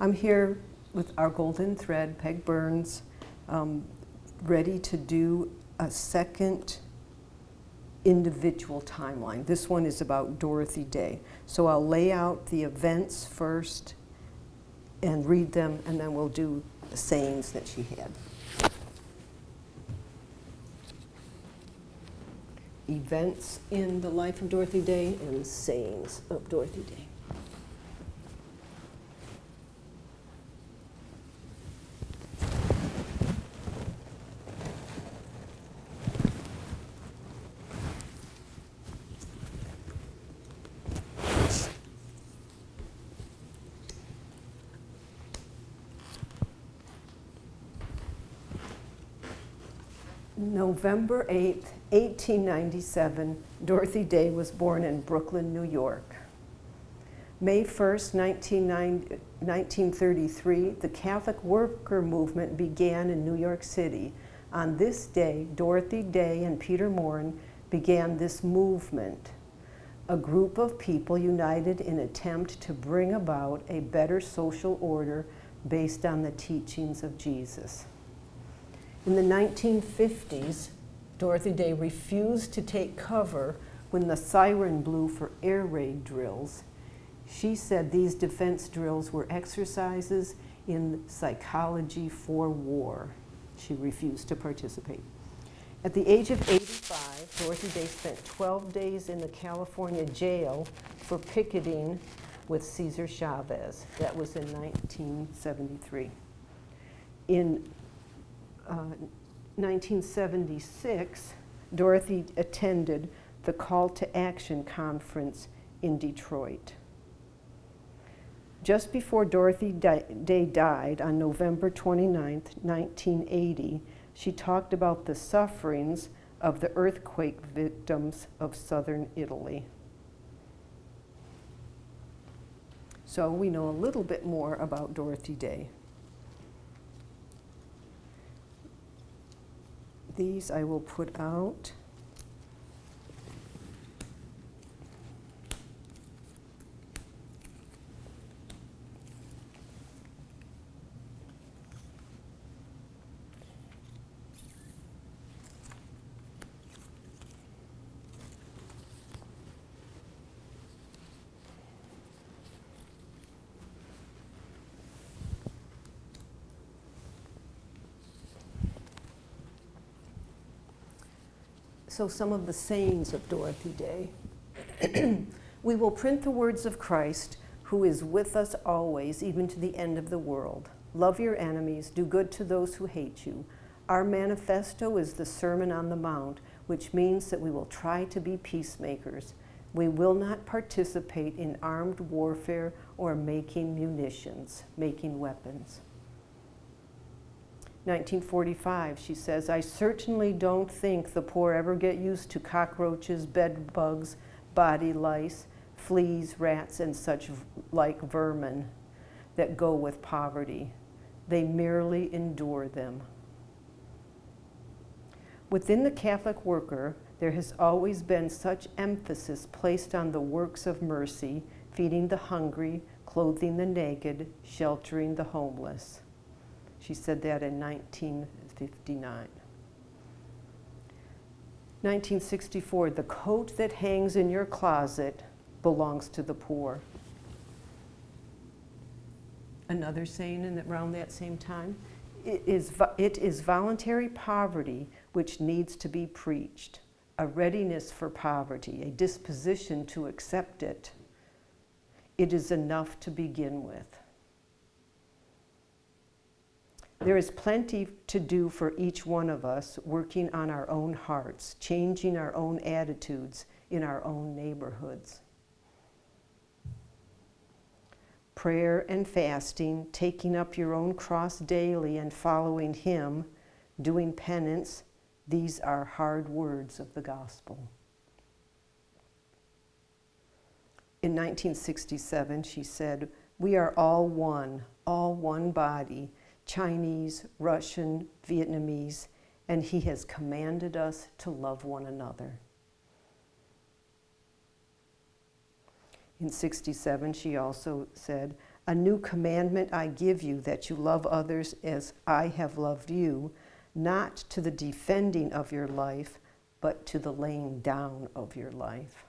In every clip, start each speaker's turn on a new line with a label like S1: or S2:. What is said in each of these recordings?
S1: I'm here with our golden thread, Peg Burns, ready to do a second individual timeline. This one is about Dorothy Day. So I'll lay out the events first and read them, and then we'll do the sayings that she had. Events in the life of Dorothy Day and sayings of Dorothy Day. November 8th, 1897, Dorothy Day was born in Brooklyn, New York. May 1st, 1933, the Catholic worker movement began in New York City. On this day, Dorothy Day and Peter Morin began this movement, a group of people united in an attempt to bring about a better social order based on the teachings of Jesus. In the 1950s, Dorothy Day refused to take cover when the siren blew for air raid drills. She said these defense drills were exercises in psychology for war. She refused to participate. At the age of 85, Dorothy Day spent 12 days in the California jail for picketing with Cesar Chavez. That was in 1973. In 1976, Dorothy attended the Call to Action conference in Detroit. Just before Dorothy Day died on November 29, 1980, she talked about the sufferings of the earthquake victims of southern Italy. So we know a little bit more about Dorothy Day. These I will put out. So some of the sayings of Dorothy Day. We will print the words of Christ, who is with us always, even to the end of the world. Love your enemies, do good to those who hate you. Our manifesto is the Sermon on the Mount, which means that we will try to be peacemakers. We will not participate in armed warfare or making munitions, making weapons. 1945, she says, I certainly don't think the poor ever get used to cockroaches, bed bugs, body lice, fleas, rats, and such like vermin that go with poverty. They merely endure them. Within the Catholic worker, there has always been such emphasis placed on the works of mercy, feeding the hungry, clothing the naked, sheltering the homeless. She said that in 1959. 1964, the coat that hangs in your closet belongs to the poor. Another saying around that same time, it is voluntary poverty which needs to be preached, a readiness for poverty, a disposition to accept it. It is enough to begin with. There is plenty to do for each one of us, working on our own hearts, changing our own attitudes in our own neighborhoods. Prayer and fasting, taking up your own cross daily and following Him, doing penance, these are hard words of the gospel. In 1967, she said, we are all one body, Chinese, Russian, Vietnamese, and He has commanded us to love one another. In 67, she also said, A new commandment I give you, that you love others as I have loved you, not to the defending of your life, but to the laying down of your life.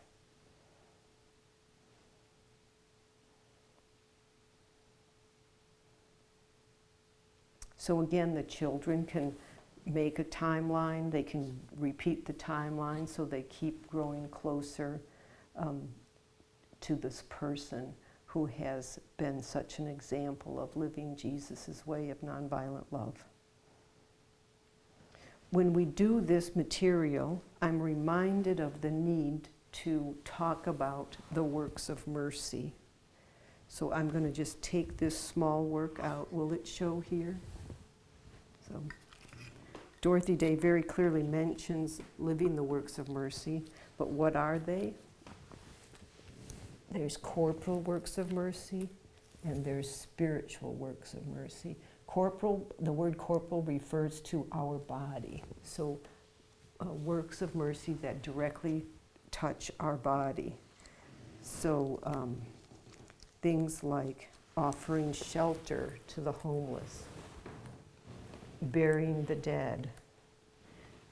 S1: So again, the children can make a timeline, they can repeat the timeline so they keep growing closer to this person who has been such an example of living Jesus' way of nonviolent love. When we do this material, I'm reminded of the need to talk about the works of mercy. So I'm going to just take this small work out. Will it show here? So Dorothy Day very clearly mentions living the works of mercy, but what are they? There's corporal works of mercy, and there's spiritual works of mercy. Corporal, the word corporal refers to our body. So works of mercy that directly touch our body. So things like offering shelter to the homeless, burying the dead,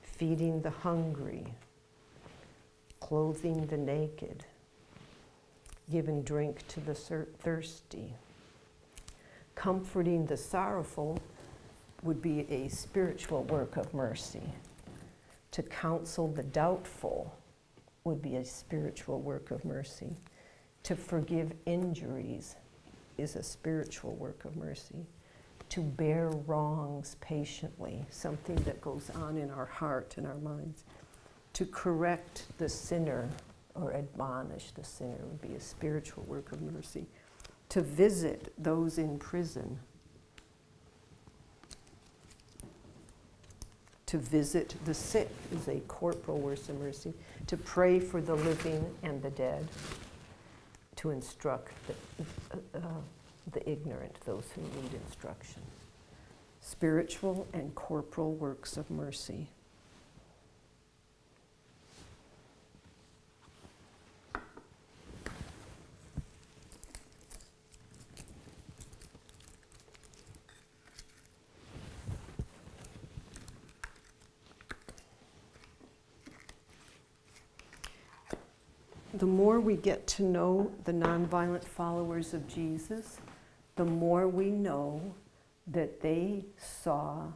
S1: feeding the hungry, clothing the naked, giving drink to the thirsty. Comforting the sorrowful would be a spiritual work of mercy. To counsel the doubtful would be a spiritual work of mercy. To forgive injuries is a spiritual work of mercy. To bear wrongs patiently, something that goes on in our heart and our minds. To correct the sinner or admonish the sinner would be a spiritual work of mercy. To visit those in prison. To visit the sick is a corporal work of mercy. To pray for the living and the dead. To instruct the ignorant, those who need instruction. Spiritual and corporal works of mercy. The more we get to know the nonviolent followers of Jesus, the more we know that they saw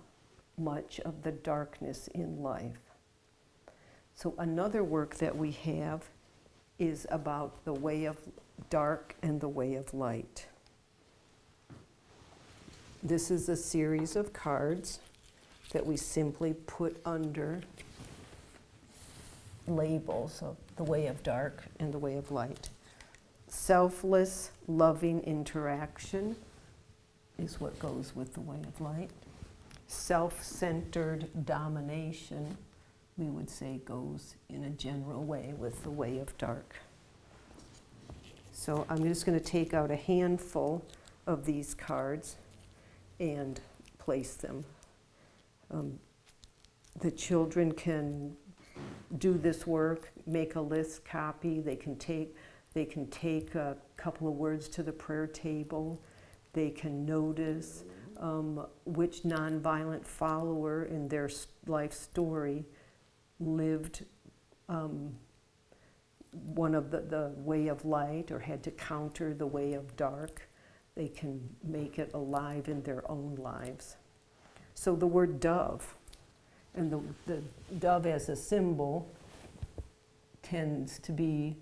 S1: much of the darkness in life. So another work that we have is about the way of dark and the way of light. This is a series of cards that we simply put under labels of the way of dark and the way of light. Selfless, loving interaction is what goes with the way of light. Self-centered domination, we would say, goes in a general way with the way of dark. So I'm just going to take out a handful of these cards and place them. The children can do this work, make a list, copy. They can take a couple of words to the prayer table. They can notice which nonviolent follower in their life story lived one of the way of light or had to counter the way of dark. They can make it alive in their own lives. So the word dove, and the dove as a symbol tends to be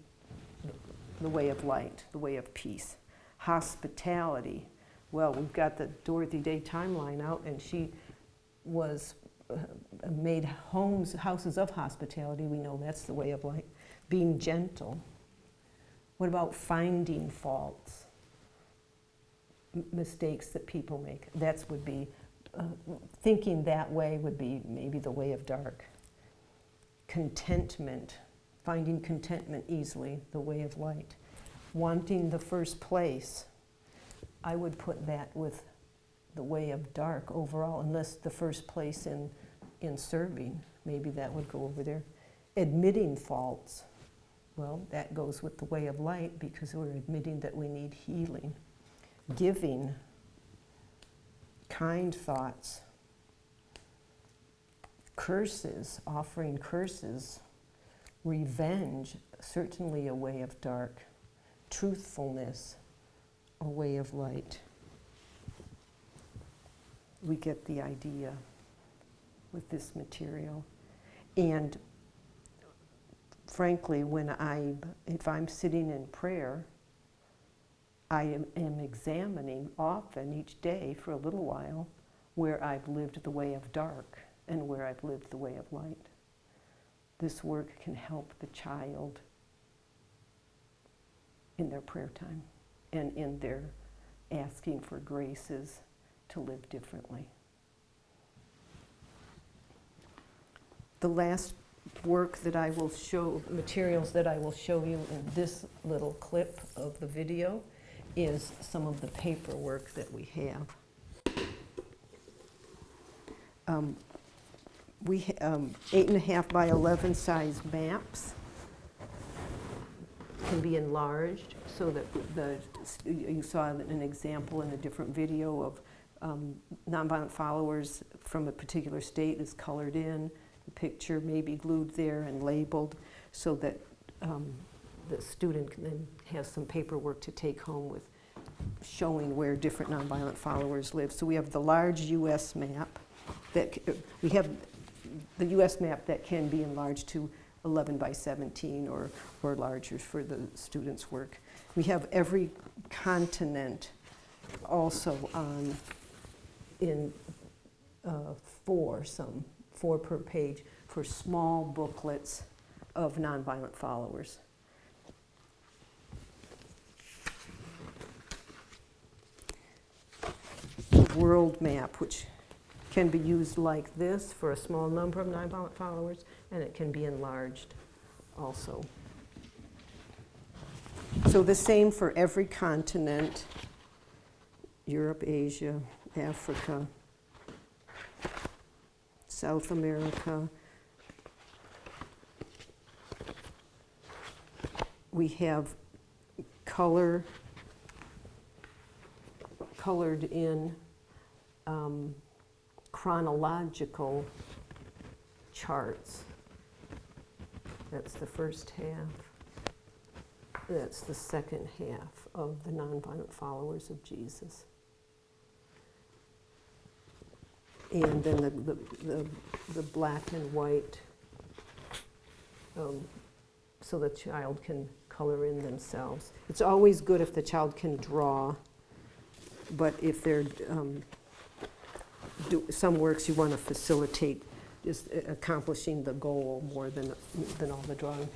S1: the way of light, the way of peace. Hospitality. Well, we've got the Dorothy Day timeline out, and she was made houses of hospitality. We know that's the way of light. Being gentle. What about finding faults? Mistakes that people make. That would be thinking that way would be maybe the way of dark. Contentment, finding contentment easily, the way of light. Wanting the first place, I would put that with the way of dark overall, unless the first place in serving, maybe that would go over there. Admitting faults, well, that goes with the way of light because we're admitting that we need healing. giving, kind thoughts, curses, offering curses, revenge, certainly a way of dark, truthfulness, a way of light. We get the idea with this material. And frankly, if I'm sitting in prayer, I am examining often each day for a little while where I've lived the way of dark and where I've lived the way of light. This work can help the child in their prayer time and in their asking for graces to live differently. The last work that I will show, materials that I will show you in this little clip of the video is some of the paperwork that we have. We have 8.5 by 11 size maps can be enlarged so that you saw an example in a different video of nonviolent followers from a particular state is colored in. The picture may be glued there and labeled so that the student then has some paperwork to take home with showing where different nonviolent followers live. So we have the large U.S. map we have the U.S. map that can be enlarged to 11 by 17 or larger for the students' work. We have every continent also in four per page for small booklets of nonviolent followers. The world map, which can be used like this for a small number of nonviolent followers, and it can be enlarged also. So the same for every continent, Europe, Asia, Africa, South America. We have colored in chronological charts. That's the first half. That's the second half of the nonviolent followers of Jesus. And then the black and white, so the child can color in themselves. It's always good if the child can draw, but if they're some works you want to facilitate just accomplishing the goal more than all the drawing.